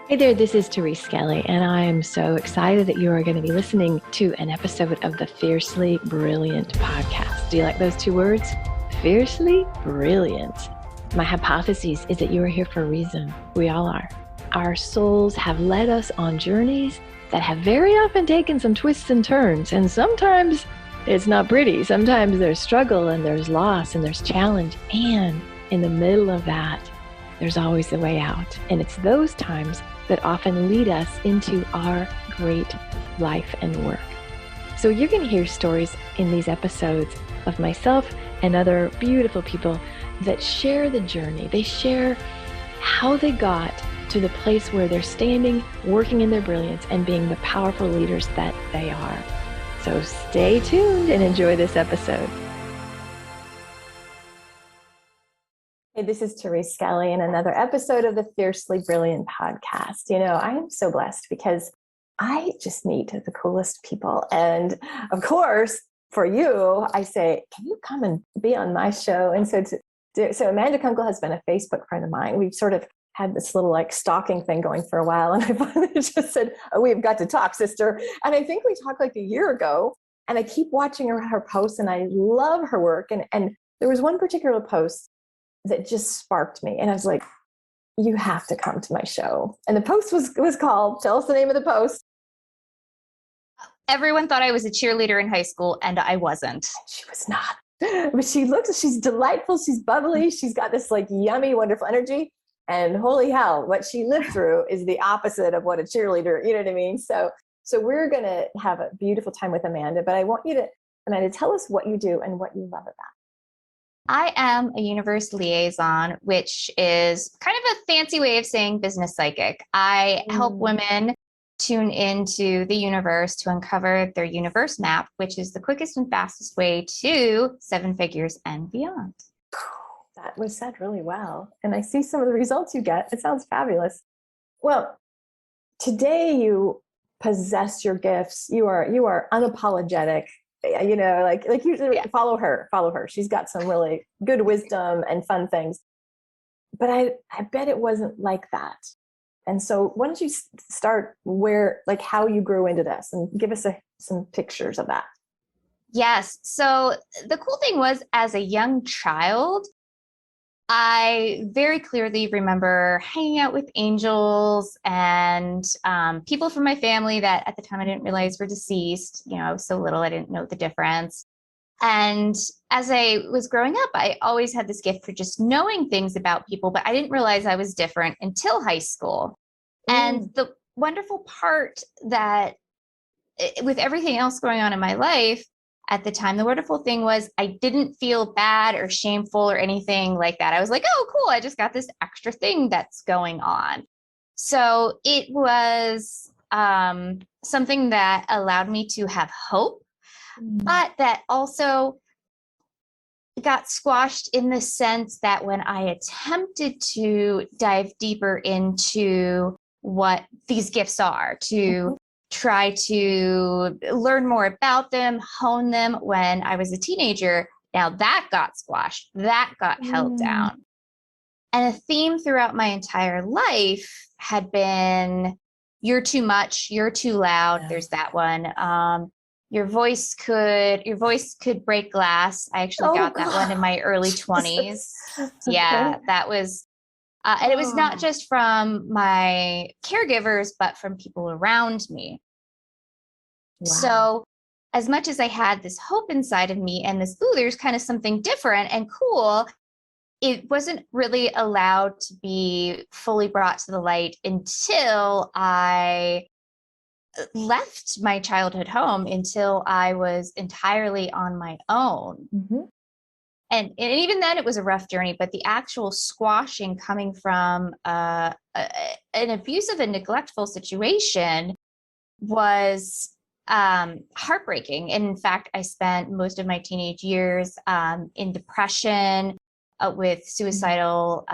Hey there, this is Therese Skelly, and I am so excited that you are going to be listening to an episode of the Fiercely Brilliant podcast. Do you like those two words? Fiercely Brilliant. My hypothesis is that you are here for a reason. We all are. Our souls have led us on journeys that have very often taken some twists and turns, and sometimes it's not pretty. Sometimes there's struggle and there's loss and there's challenge, and in the middle of that, there's always a way out. And it's those times that often lead us into our great life and work. So you're going to hear stories in these episodes of myself and other beautiful people that share the journey. They share how they got to the place where they're standing, working in their brilliance, and being the powerful leaders that they are. So stay tuned and enjoy this episode. Hey, this is Therese Skelly in another episode of the Fiercely Brilliant podcast. You know, I am so blessed because I just meet the coolest people. And of course, for you, I say, can you come and be on my show? And so Amanda Kunkel has been a Facebook friend of mine. We've sort of had this little stalking thing going for a while. And I finally just said, oh, we've got to talk, sister. And I think we talked like a year ago. And I keep watching her posts and I love her work. And there was one particular post that just sparked me. And I was like, you have to come to my show. And the post was called, tell us the name of the post. Everyone thought I was a cheerleader in high school, and I wasn't. She was not. But she's delightful. She's bubbly. She's got this yummy, wonderful energy. And holy hell, what she lived through is the opposite of what a cheerleader, you know what I mean? So we're going to have a beautiful time with Amanda, but I want you to, Amanda, tell us what you do and what you love about it. I am a universe liaison, which is kind of a fancy way of saying business psychic. I help women tune into the universe to uncover their universe map, which is the quickest and fastest way to 7 figures and beyond. That was said really well. And I see some of the results you get. It sounds fabulous. Well, today you possess your gifts. You are unapologetic. You know, you follow her. She's got some really good wisdom and fun things. But I bet it wasn't like that. And so why don't you start how you grew into this and give us some pictures of that. Yes. So the cool thing was, as a young child, I very clearly remember hanging out with angels and people from my family that at the time I didn't realize were deceased. You know, I was so little, I didn't know the difference. And as I was growing up, I always had this gift for just knowing things about people, but I didn't realize I was different until high school. And the wonderful part that with everything else going on in my life, at the time, the wonderful thing was I didn't feel bad or shameful or anything like that. I was like, oh, cool. I just got this extra thing that's going on. So it was something that allowed me to have hope, but that also got squashed in the sense that when I attempted to dive deeper into what these gifts are, to try to learn more about them, hone them when I was a teenager. Now that got squashed, that got held down. And a theme throughout my entire life had been, you're too much, you're too loud. Yeah. There's that one. Your voice could break glass. I actually got that one in my early 20s. Yeah, that was, and it was not just from my caregivers, but from people around me. Wow. So as much as I had this hope inside of me and this, there's kind of something different and cool, it wasn't really allowed to be fully brought to the light until I left my childhood home, until I was entirely on my own. And even then it was a rough journey, but the actual squashing coming from an abusive and neglectful situation was heartbreaking. And in fact, I spent most of my teenage years in depression with suicidal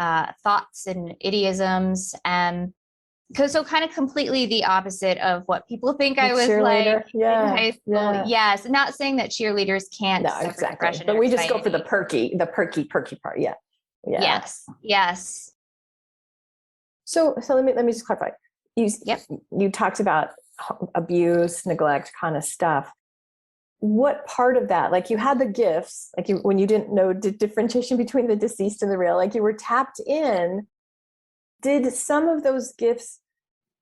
thoughts and idiisms. So kind of completely the opposite of what people think I was like in high school. Yeah. Yes. Not saying that cheerleaders can't suffer depression. But we just go for the perky part. Yeah. Yes. So let me just clarify. Yep. you talked about abuse, neglect kind of stuff. What part of that, like you had the gifts, like when you didn't know the differentiation between the deceased and the real, like you were tapped in. Did some of those gifts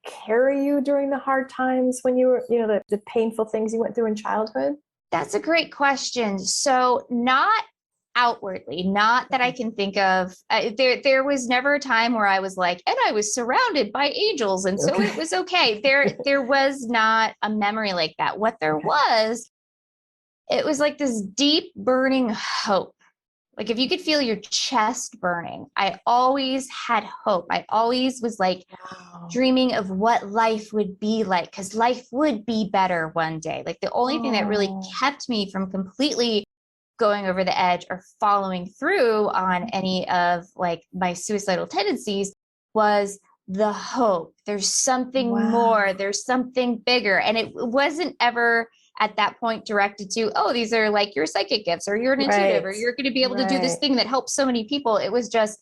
carry you during the hard times when you were, the painful things you went through in childhood? That's a great question. So not outwardly, not that I can think of. There was never a time where I was like, and I was surrounded by angels, and so it was okay. There was not a memory like that. What there was, it was like this deep burning hope. Like if you could feel your chest burning, I always had hope. I always was like dreaming of what life would be like, because life would be better one day. Like the only thing that really kept me from completely going over the edge or following through on any of like my suicidal tendencies was the hope. There's something more, there's something bigger. And it wasn't ever at that point directed to, oh, these are like your psychic gifts, or you're an intuitive, or you're going to be able to do this thing that helps so many people. It was just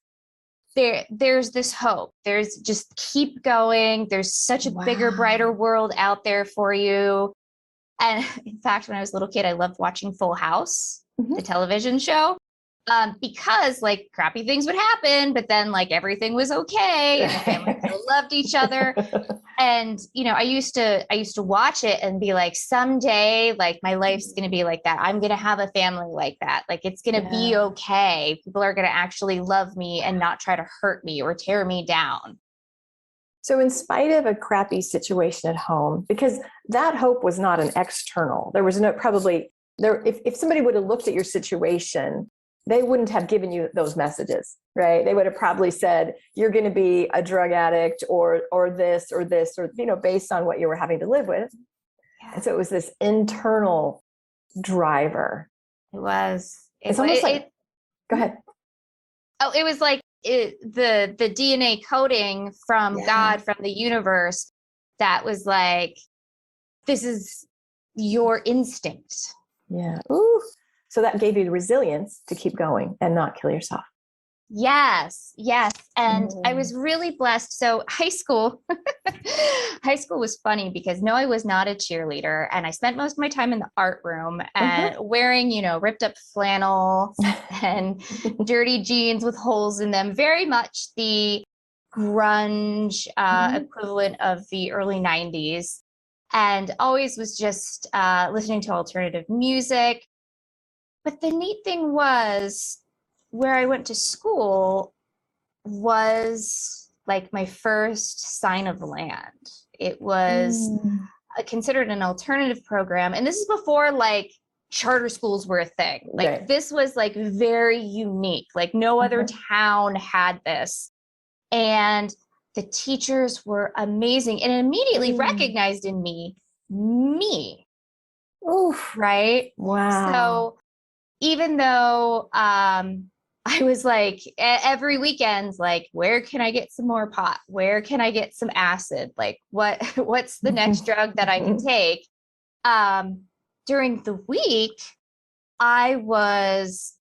there's this hope. There's just keep going. There's such a bigger, brighter world out there for you. And in fact, when I was a little kid, I loved watching Full House, the television show, because like crappy things would happen, but then like everything was okay and the family still loved each other. And, I used to watch it and be like, someday, like my life's going to be like that. I'm going to have a family like that. Like it's going to be okay. People are going to actually love me and not try to hurt me or tear me down. So in spite of a crappy situation at home, because that hope was not an external, there was no probably there, if somebody would have looked at your situation, they wouldn't have given you those messages, right? They would have probably said, you're going to be a drug addict or this, or based on what you were having to live with. Yeah. And so it was this internal driver. It was. It's almost like, go ahead. Oh, it was like the DNA coding from God, from the universe, that was like, this is your instinct. Yeah. Ooh. So that gave you the resilience to keep going and not kill yourself. Yes. And I was really blessed. So high school was funny because no, I was not a cheerleader. And I spent most of my time in the art room and wearing, ripped up flannel and dirty jeans with holes in them. Very much the grunge equivalent of the early 90s. And always was just listening to alternative music. But the neat thing was, where I went to school was like my first sign of land. It was considered an alternative program. And this is before like charter schools were a thing. Like this was like very unique. Like no other town had this. And the teachers were amazing and immediately recognized in me. Oof. Right? Wow. So even though I was like every weekend, like, where can I get some more pot? Where can I get some acid? Like what's the next drug that I can take? During the week, I was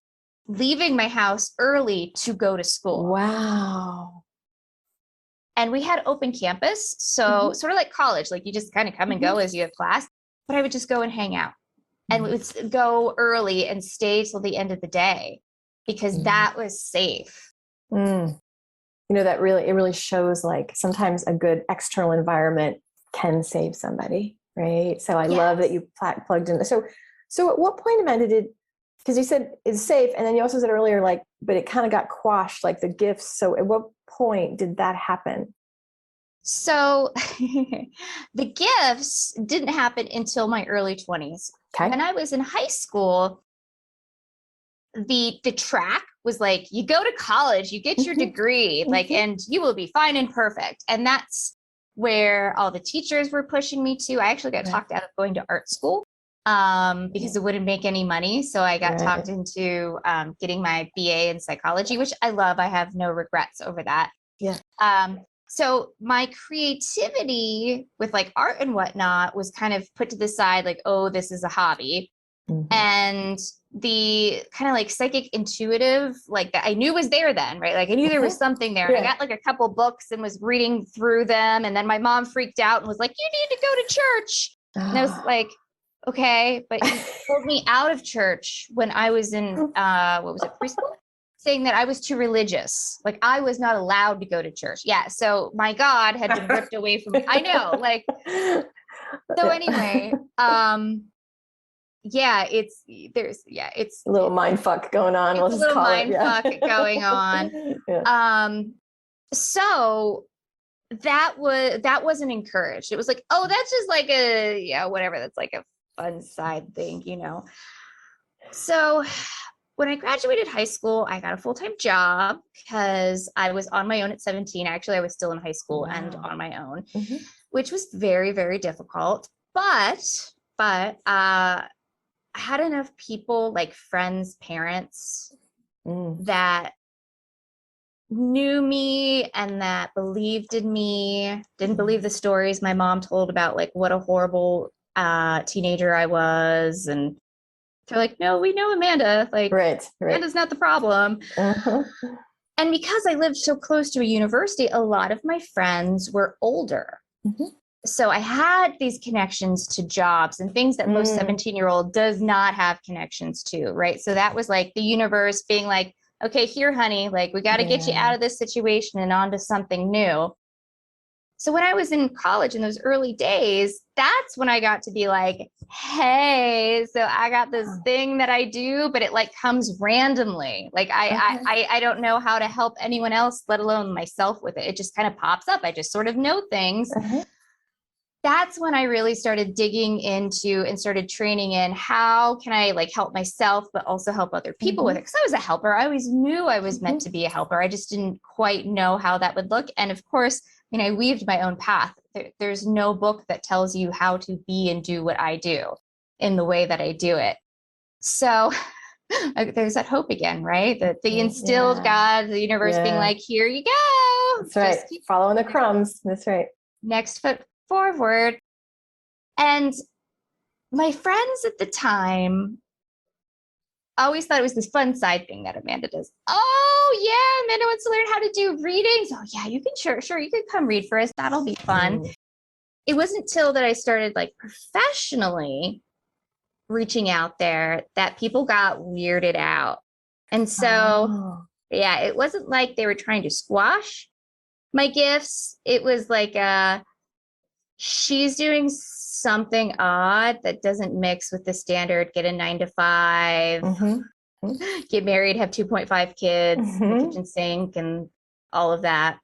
leaving my house early to go to school. Wow. And we had open campus. So sort of like college, like you just kind of come and go as you have class, but I would just go and hang out. And we would go early and stay till the end of the day because that was safe. That really shows like sometimes a good external environment can save somebody, right? So I love that you plugged in. So at what point, Amanda, because you said it's safe, and then you also said earlier, like, but it kind of got quashed, like the gifts. So at what point did that happen? So the gifts didn't happen until my early 20s. Okay. When I was in high school, the track was like, you go to college, you get your degree, like, and you will be fine and perfect. And that's where all the teachers were pushing me to. I actually got talked out of going to art school because it wouldn't make any money. So I got talked into getting my BA in psychology, which I love. I have no regrets over that. Yeah. So my creativity with like art and whatnot was kind of put to the side, like, oh, this is a hobby. And the kind of like psychic intuitive, like that I knew was there then, right? Like I knew there was something there. I got like a couple books and was reading through them. And then my mom freaked out and was like, you need to go to church. And I was like, okay, but you pulled me out of church when I was in, what was it, preschool? Saying that I was too religious. Like I was not allowed to go to church. Yeah. So my God had been ripped away from me. I know, like, so anyway, it's a little mind fuck going on. It's We'll a just little call mind it. fuck going on. So that wasn't encouraged. It was like, oh, that's just like whatever. That's like a fun side thing, So when I graduated high school, I got a full-time job because I was on my own at 17. Actually, I was still in high school and on my own, which was very, very difficult. But I had enough people, like friends, parents, that knew me and that believed in me, didn't believe the stories my mom told about like what a horrible teenager I was. And they're like, no, we know Amanda. Like, right. Amanda's not the problem. And because I lived so close to a university, a lot of my friends were older. So I had these connections to jobs and things that most 17-year-old does not have connections to, right? So that was like the universe being like, okay, here, honey, like we got to get you out of this situation and onto something new. So when I was in college in those early days, that's when I got to be like, hey, so I got this thing that I do, but it like comes randomly. Like I don't know how to help anyone else, let alone myself with it. It just kind of pops up. I just sort of know things. That's when I really started digging into and started training in how can I like help myself, but also help other people with it. Because I was a helper. I always knew I was meant to be a helper. I just didn't quite know how that would look. And of course, I weaved my own path. There's no book that tells you how to be and do what I do in the way that I do it. So there's that hope again, right? That the instilled God, the universe being like, here you go. That's right. Just keep following the crumbs. That's right. Next foot forward. And my friends at the time always thought it was this fun side thing that Amanda does. Oh yeah, Amanda wants to learn how to do readings. Oh yeah, you can sure you can come read for us. That'll be fun. It wasn't until that I started like professionally reaching out there that people got weirded out. And so it wasn't like they were trying to squash my gifts. It was like she's doing something odd that doesn't mix with the standard, get a 9-to-5, get married, have 2.5 kids, the kitchen sink and all of that.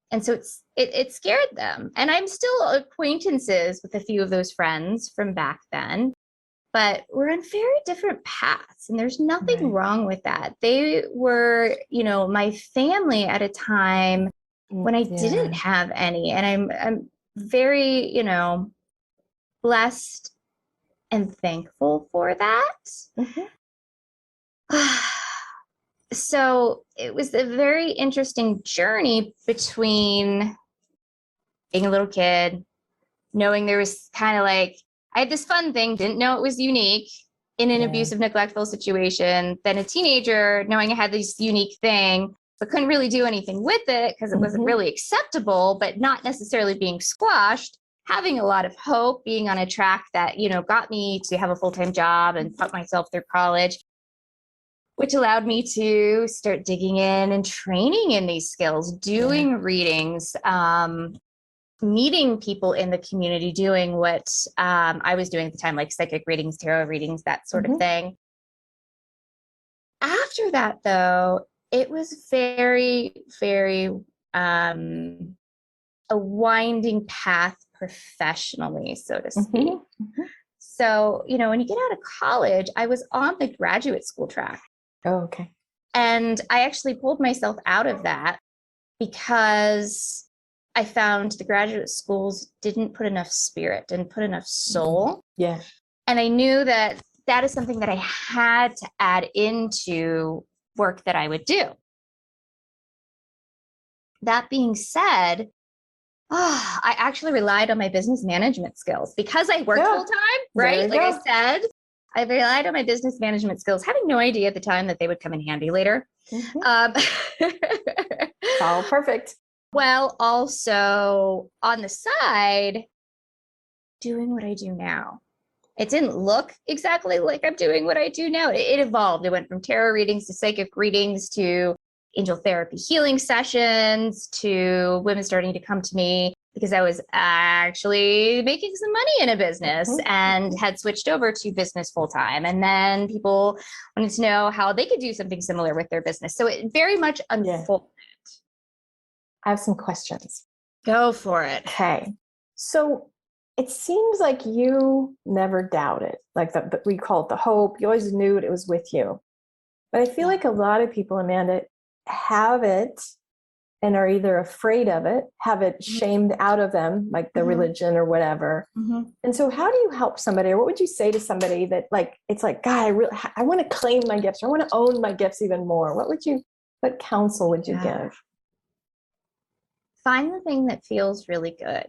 And so it scared them. And I'm still acquaintances with a few of those friends from back then, but we're on very different paths. And there's nothing wrong with that. They were, my family at a time when I didn't have any. And I'm very, blessed and thankful for that. So it was a very interesting journey between being a little kid, knowing there was kind of like, I had this fun thing, didn't know it was unique in an abusive, neglectful situation. Then a teenager, knowing I had this unique thing, but couldn't really do anything with it because it wasn't really acceptable, but not necessarily being squashed. Having a lot of hope, being on a track that, got me to have a full-time job and put myself through college, which allowed me to start digging in and training in these skills, doing readings, meeting people in the community, doing what I was doing at the time, like psychic readings, tarot readings, that sort of thing. After that, though, it was very, very a winding path professionally, so to speak. So, when you get out of college, I was on the graduate school track. Oh, okay. And I actually pulled myself out of that because I found the graduate schools didn't put enough spirit, didn't put enough soul. Yeah. And I knew that that is something that I had to add into work that I would do. That being said, I actually relied on my business management skills because I worked full time, right? Like I said, I relied on my business management skills, having no idea at the time that they would come in handy later. It's all perfect. Well, also on the side, doing what I do now. It didn't look exactly like I'm doing what I do now. It evolved. It went from tarot readings to psychic readings to angel therapy healing sessions to women starting to come to me because I was actually making some money in a business and had switched over to business full time. And then people wanted to know how they could do something similar with their business. So it very much unfolded. I have some questions. Go for it. Okay. So it seems like you never doubted, like we call it the hope. You always knew it was with you. But I feel like a lot of people, Amanda, have it and are either afraid of it, have it shamed out of them, like the religion or whatever. And so how do you help somebody, or what would you say to somebody that like, it's like, God, I want to claim my gifts. Or I want to own my gifts even more. What counsel would you give? Find the thing that feels really good.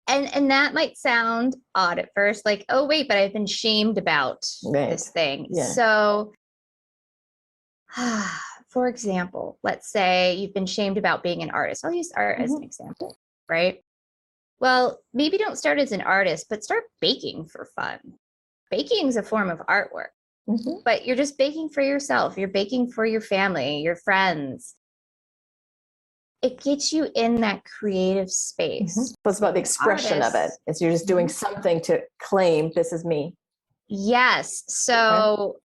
And that might sound odd at first, like, oh, wait, but I've been shamed about this thing. Yeah. So, for example, let's say you've been shamed about being an artist. I'll use art as an example, right? Well, maybe don't start as an artist, but start baking for fun. Baking is a form of artwork, but you're just baking for yourself. You're baking for your family, your friends. It gets you in that creative space. So it's about the expression of it. It's you're just doing something to claim this is me. Yes. So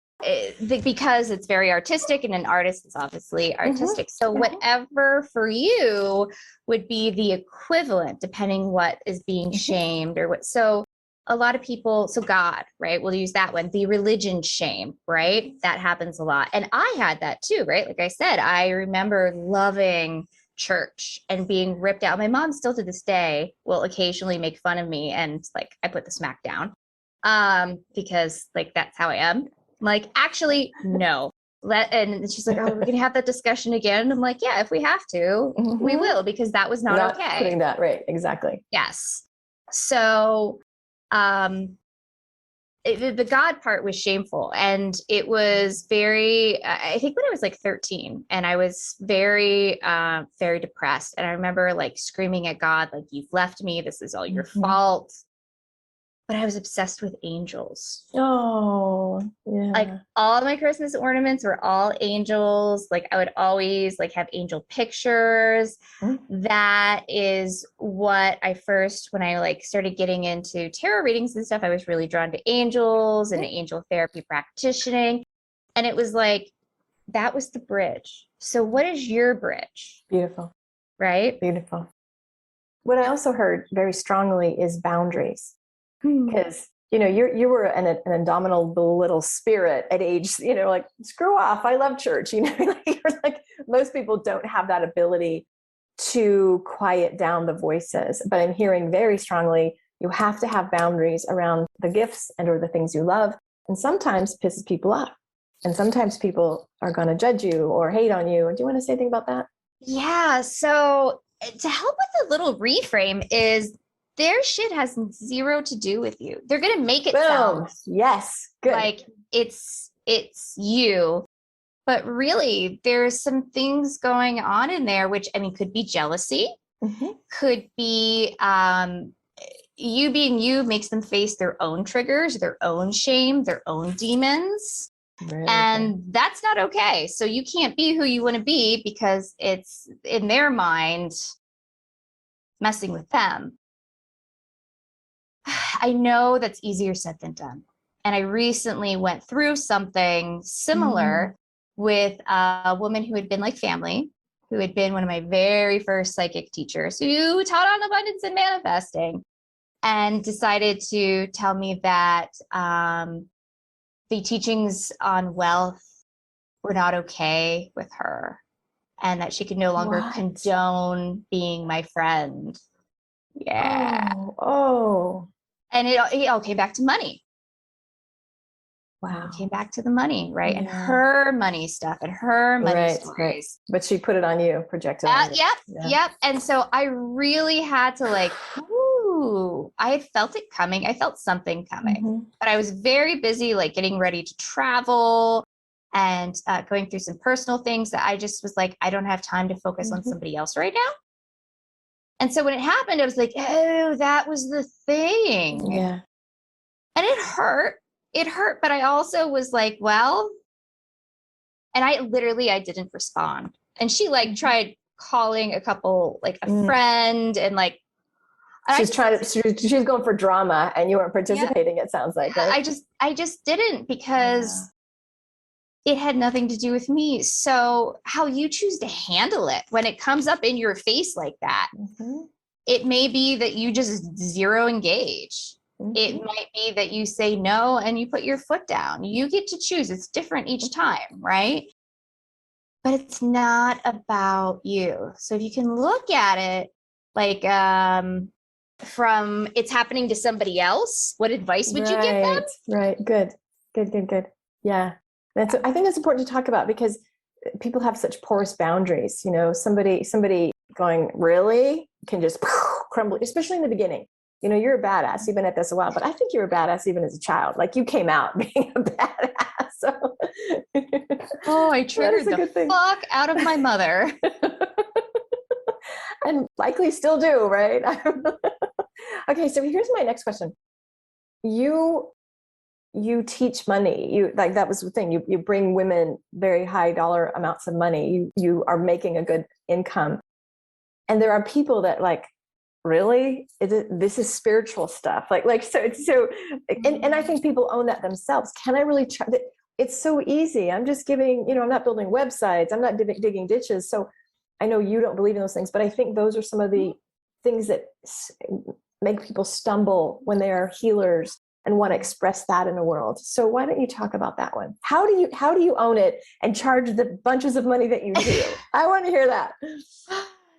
because it's very artistic, and an artist is obviously artistic. So whatever for you would be the equivalent, depending what is being shamed or what. So a lot of people, so God, right? We'll use that one, the religion shame, right? That happens a lot. And I had that too, right? Like I said, I remember loving church and being ripped out. My mom still to this day will occasionally make fun of me, and like I put the smack down because like that's how I am. I'm like, actually, no. And she's like, oh, we're gonna have that discussion again. And I'm like, yeah, if we have to, we will, because that was not okay. Putting that right, exactly. Yes. So the God part was shameful, and it was very, I think when I was like 13, and I was very, very depressed. And I remember like screaming at God, like, you've left me, this is all your fault. But I was obsessed with angels. Oh, yeah. Like all my Christmas ornaments were all angels. Like I would always like have angel pictures. That is what I first, when I like started getting into tarot readings and stuff, I was really drawn to angels and angel therapy practicing. And it was like, that was the bridge. So what is your bridge? Beautiful. Right? Beautiful. What I also heard very strongly is boundaries. Because, you know, you were an indomitable little spirit at age, you know, like, screw off, I love church, you know, you're like, most people don't have that ability to quiet down the voices. But I'm hearing very strongly, you have to have boundaries around the gifts and or the things you love. And sometimes pisses people off. And sometimes people are going to judge you or hate on you. Do you want to say anything about that? Yeah. So to help with the little reframe is, their shit has zero to do with you. They're going to make it sound good. Like it's you. But really, there's some things going on in there, which, I mean, could be jealousy, could be you being you makes them face their own triggers, their own shame, their own demons. Really? And that's not okay. So you can't be who you want to be because it's in their mind messing with them. I know that's easier said than done. And I recently went through something similar with a woman who had been like family, who had been one of my very first psychic teachers, who taught on abundance and manifesting, and decided to tell me that the teachings on wealth were not okay with her, and that she could no longer condone being my friend. Yeah. Oh. And it all came back to money. Wow. It came back to the money, right? Yeah. And her money stuff and her money stories. Right. But she put it on you, projected on you. Yep. And so I really had to like, ooh, I had felt it coming. I felt something coming, but I was very busy, like getting ready to travel and going through some personal things that I just was like, I don't have time to focus on somebody else right now. And so when it happened, I was like, oh, that was the thing. Yeah. And it hurt. It hurt. But I also was like, well, and I didn't respond. And she like tried calling a couple, like a friend, and like, she's going for drama, and you weren't participating. Yeah. It sounds like, right? I just didn't, because it had nothing to do with me. So how you choose to handle it when it comes up in your face like that, it may be that you just zero engage. It might be that you say no and you put your foot down. You get to choose. It's different each time, right? But it's not about you. So if you can look at it like from it's happening to somebody else, what advice would you give them? Right. Good. Yeah. I think that's important to talk about, because people have such porous boundaries. You know, somebody going, really, can just crumble, especially in the beginning. You know, you're a badass. You've been at this a while, but I think you're a badass even as a child. Like, you came out being a badass. So. Oh, I triggered the fuck out of my mother. And likely still do, right? Okay, so here's my next question. You teach money. You, like, that was the thing. You bring women very high dollar amounts of money. You are making a good income. And there are people that like, really? This is spiritual stuff. So and I think people own that themselves. Can I really try? It's so easy. I'm just giving, I'm not building websites. I'm not digging ditches. So I know you don't believe in those things, but I think those are some of the things that make people stumble when they are healers and want to express that in the world. So why don't you talk about that one? How do you own it and charge the bunches of money that you do? I want to hear that.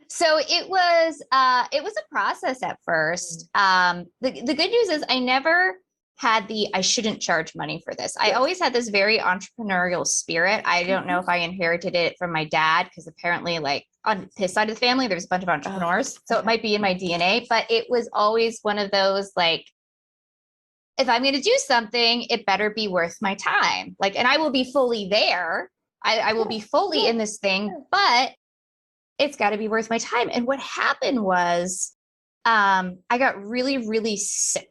So it was a process at first. The good news is I never had I shouldn't charge money for this. I always had this very entrepreneurial spirit. I don't know if I inherited it from my dad, because apparently, like, on his side of the family, there's a bunch of entrepreneurs. So it might be in my DNA, but it was always one of those, like, if I'm going to do something, it better be worth my time. Like, and I will be fully there. I will be fully in this thing, but it's got to be worth my time. And what happened was, I got really, really sick.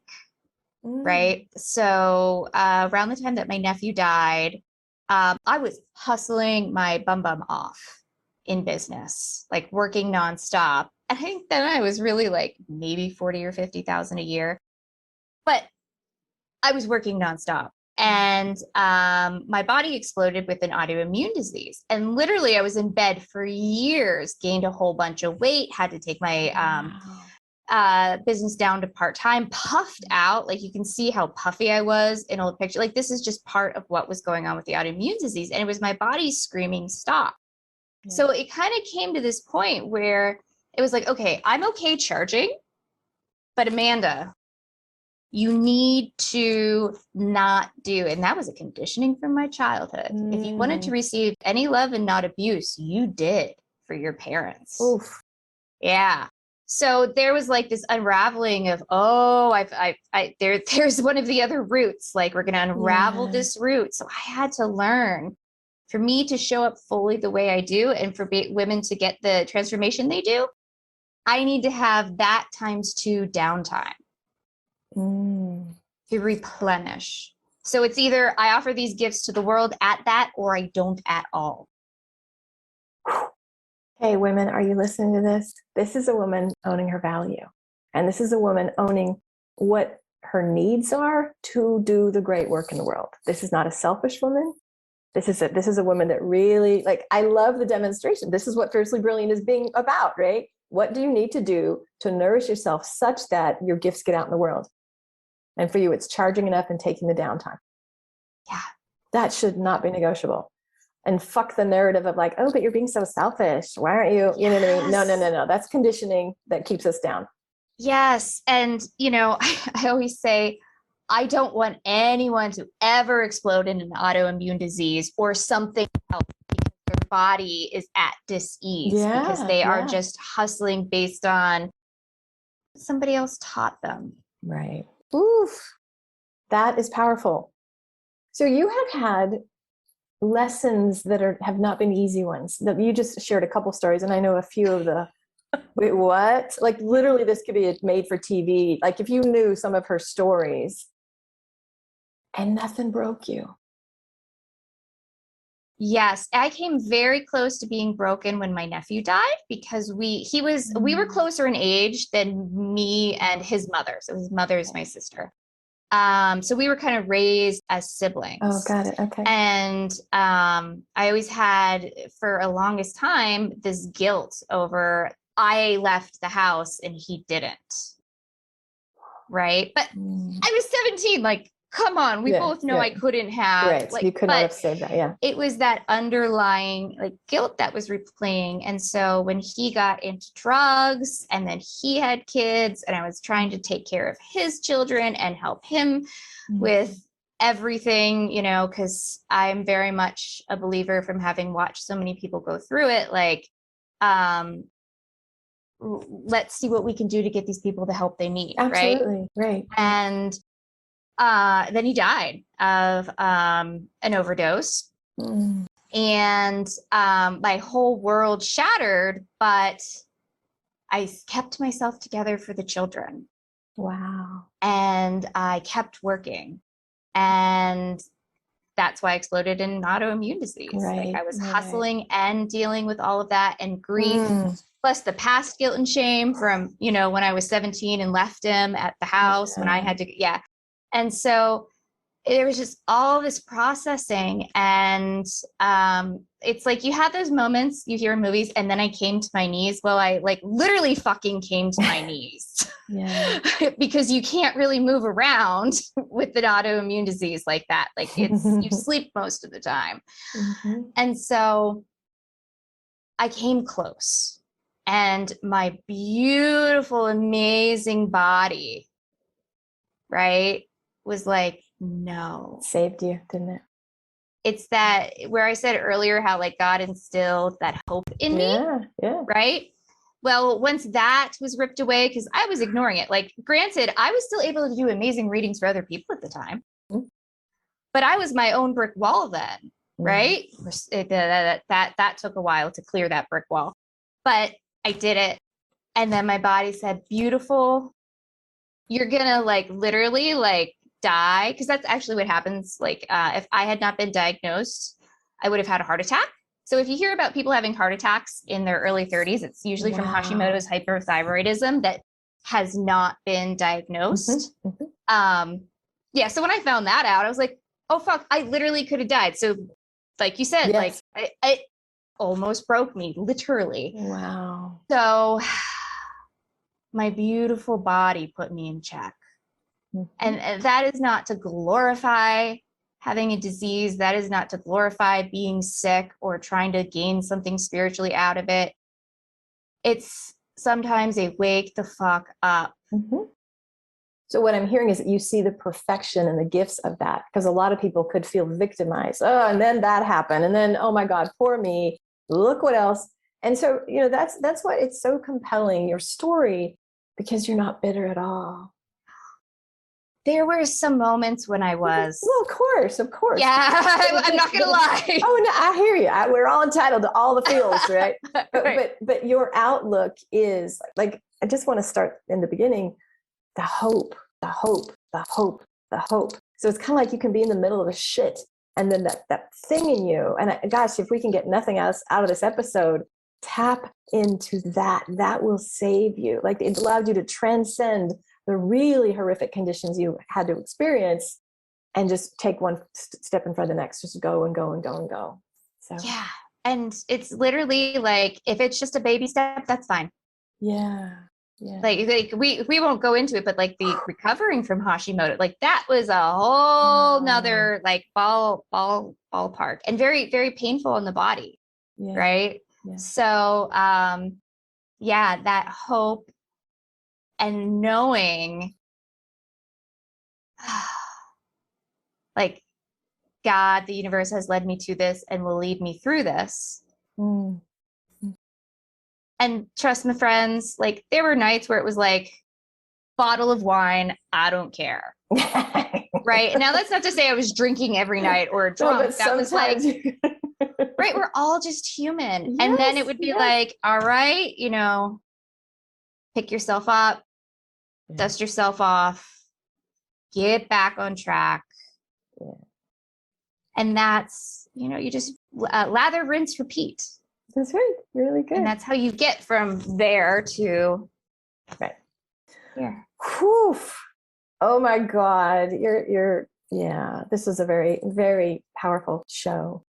Right. So around the time that my nephew died, I was hustling my bum off in business, like working nonstop. I think then I was really like maybe 40 or 50,000 a year, but I was working nonstop. And my body exploded with an autoimmune disease. And literally I was in bed for years, gained a whole bunch of weight, had to take my business down to part-time, puffed out. Like, you can see how puffy I was in old picture. Like, this is just part of what was going on with the autoimmune disease. And it was my body screaming, stop. Yeah. So it kind of came to this point where it was like, okay, I'm okay charging, but Amanda, you need to not do, and that was a conditioning from my childhood. If you wanted to receive any love and not abuse, you did for your parents. Oof. Yeah. So there was like this unraveling of, there's one of the other roots, like, we're going to unravel this root. So I had to learn, for me to show up fully the way I do, and for women to get the transformation they do, I need to have that ×2 downtime to replenish. So it's either I offer these gifts to the world at that, or I don't at all. Hey, women, are you listening to this? This is a woman owning her value. And this is a woman owning what her needs are to do the great work in the world. This is not a selfish woman. This is a woman that really, like, I love the demonstration. This is what Fiercely Brilliant is being about, right? What do you need to do to nourish yourself such that your gifts get out in the world? And for you, it's charging enough and taking the downtime. Yeah. That should not be negotiable. And fuck the narrative of like, oh, but you're being so selfish. Why aren't you? You know what I mean? No. That's conditioning that keeps us down. Yes. And, I always say, I don't want anyone to ever explode in an autoimmune disease or something else, because their body is at dis-ease, because they are just hustling based on somebody else taught them. Right. Oof. That is powerful. So you have had lessons that have not been easy ones. That you just shared a couple stories, and I know a few of the wait, what? Like literally this could be made for TV. Like if you knew some of her stories and nothing broke you. Yes, I came very close to being broken when my nephew died, because we were closer in age than me and his mother. So his mother is my sister. So we were kind of raised as siblings. Oh, got it. Okay. And I always had, for a longest time, this guilt over I left the house and he didn't. Right. But I was 17. Like, come on, we both know I couldn't have. Right. Like, you could not have saved that. Yeah. It was that underlying like guilt that was replaying. And so when he got into drugs and then he had kids and I was trying to take care of his children and help him with everything, you know, because I'm very much a believer from having watched so many people go through it. Like, let's see what we can do to get these people the help they need. Absolutely. Right. And then he died of an overdose. And my whole world shattered, but I kept myself together for the children. Wow. And I kept working. And that's why I exploded in autoimmune disease. Right. Like I was hustling and dealing with all of that and grief, plus the past guilt and shame from, you know, when I was 17 and left him at the house when I had to, And so there was just all this processing. And it's like you have those moments you hear in movies, and then I came to my knees. Well, I like literally fucking came to my knees. Because you can't really move around with an autoimmune disease like that. Like it's you sleep most of the time. And so I came close, and my beautiful, amazing body, right, was like, no. Saved you, didn't it? It's that where I said earlier how like God instilled that hope in me. Right. Well, once that was ripped away, because I was ignoring it. Like, granted, I was still able to do amazing readings for other people at the time, but I was my own brick wall then. Right. That took a while to clear that brick wall, but I did it. And then my body said, beautiful, you're gonna like literally like die, because that's actually what happens. Like if I had not been diagnosed, I would have had a heart attack. So if you hear about people having heart attacks in their early 30s, it's usually from Hashimoto's hyperthyroidism that has not been diagnosed. So when I found that out, I was like, oh fuck, I literally could have died. So like you said, like it almost broke me, literally. Wow. So my beautiful body put me in check. And that is not to glorify having a disease. That is not to glorify being sick or trying to gain something spiritually out of it. It's sometimes a wake the fuck up. So what I'm hearing is that you see the perfection and the gifts of that, because a lot of people could feel victimized. Oh, and then that happened. And then, oh my God, poor me. Look what else. And so, you know, that's why it's so compelling, your story, because you're not bitter at all. There were some moments when I was. Well, of course. Yeah, I'm not going to lie. Oh, no, I hear you. We're all entitled to all the feels, right? But your outlook is like, I just want to start in the beginning, the hope. So it's kind of like you can be in the middle of the shit, and then that thing in you. And gosh, if we can get nothing else out of this episode, tap into that. That will save you. Like it allowed you to transcend the really horrific conditions you had to experience and just take one step in front of the next, just go and go and go and go. So, yeah. And it's literally like, if it's just a baby step, that's fine. Yeah. Like we won't go into it, but like the recovering from Hashimoto, like that was a whole nother like ballpark, and very, very painful in the body. Right. Yeah. So, that hope and knowing like God, the universe has led me to this and will lead me through this. And trust my friends, like there were nights where it was like, bottle of wine, I don't care. Right. Now, that's not to say I was drinking every night or drunk. No, that was like, right. We're all just human. Yes, and then it would be like, all right, pick yourself up, dust yourself off, get back on track. Yeah. And that's, you just lather, rinse, repeat. That's right. Really good. And that's how you get from there to right here. Whew. Oh my God. This was a very, very powerful show.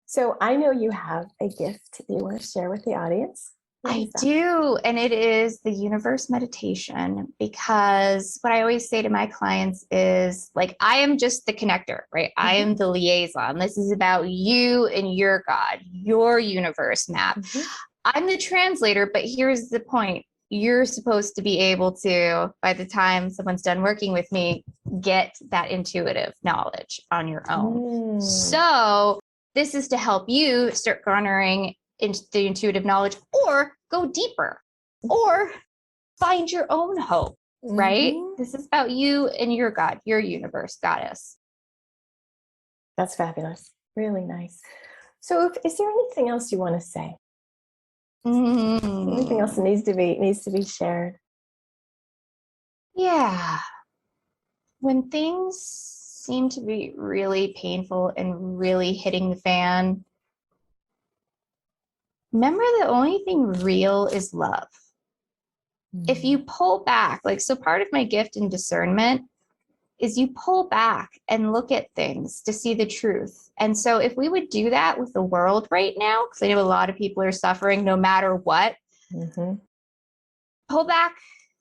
So I know you have a gift that you want to share with the audience. I do. And it is the universe meditation, because what I always say to my clients is like, I am just the connector, right? Mm-hmm. I am the liaison. This is about you and your God, your universe map. Mm-hmm. I'm the translator, but here's the point. You're supposed to be able to, by the time someone's done working with me, get that intuitive knowledge on your own. So this is to help you start garnering into the intuitive knowledge, or go deeper, or find your own hope, right? This is about you and your God, your universe, goddess. That's fabulous. Really nice. So is there anything else you want to say? Anything else that needs to be shared? Yeah. When things seem to be really painful and really hitting the fan, remember, the only thing real is love. If you pull back, so part of my gift in discernment is you pull back and look at things to see the truth. And so if we would do that with the world right now, because I know a lot of people are suffering no matter what, pull back,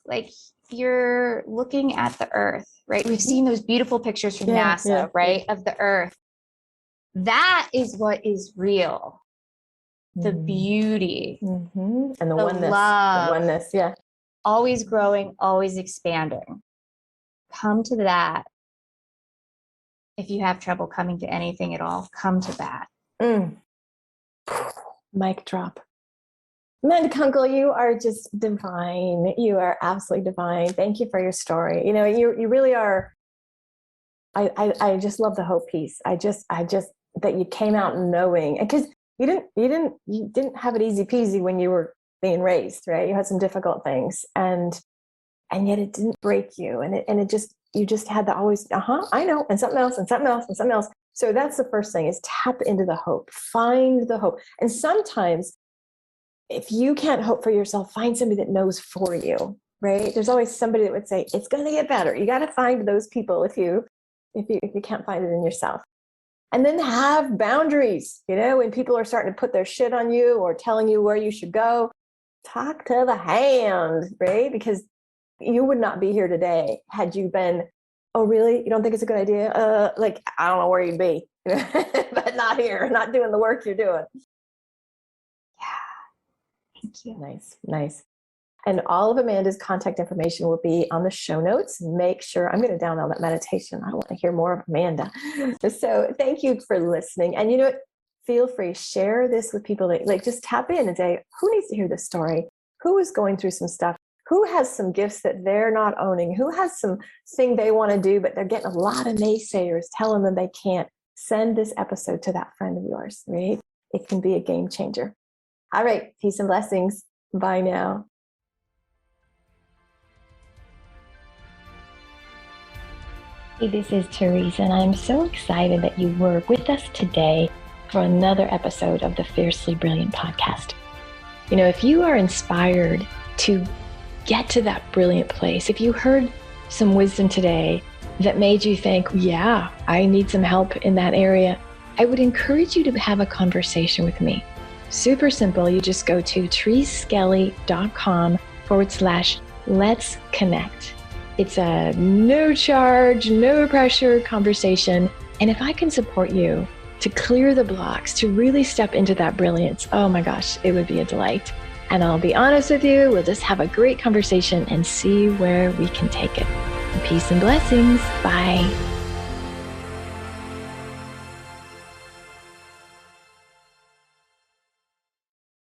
like you're looking at the earth, right? We've seen those beautiful pictures from NASA, right? Of the earth. That is what is real. The beauty and the oneness, love, the oneness, always growing, always expanding. Come to that. If you have trouble coming to anything at all, come to that. Mic drop. Amanda Kunkel, you are just divine. You are absolutely divine. Thank you for your story. You really are. I just love the hope piece. I just that you came out knowing, because you didn't have it easy peasy when you were being raised, right? You had some difficult things, and yet it didn't break you, and you just had to always, I know, and something else, and something else, and something else. So that's the first thing, is tap into the hope, find the hope. And sometimes, if you can't hope for yourself, find somebody that knows for you, right? There's always somebody that would say, it's going to get better. You got to find those people if you can't find it in yourself. And then have boundaries, when people are starting to put their shit on you or telling you where you should go, talk to the hand, right? Because you would not be here today had you been, oh, really? You don't think it's a good idea? I don't know where you'd be, but not here, not doing the work you're doing. Yeah. Thank you. Nice. And all of Amanda's contact information will be on the show notes. Make sure, I'm going to download that meditation. I want to hear more of Amanda. So thank you for listening. And you know what? Feel free, share this with people that just tap in and say, who needs to hear this story? Who is going through some stuff? Who has some gifts that they're not owning? Who has some thing they want to do, but they're getting a lot of naysayers telling them they can't? Send this episode to that friend of yours, right? It can be a game changer. All right. Peace and blessings. Bye now. Hey, this is Therese, and I'm so excited that you were with us today for another episode of the Fiercely Brilliant podcast. If you are inspired to get to that brilliant place, if you heard some wisdom today that made you think, yeah, I need some help in that area, I would encourage you to have a conversation with me. Super simple. You just go to thereseskelly.com/let's connect. It's a no charge, no pressure conversation. And if I can support you to clear the blocks, to really step into that brilliance, oh my gosh, it would be a delight. And I'll be honest with you, we'll just have a great conversation and see where we can take it. Peace and blessings. Bye.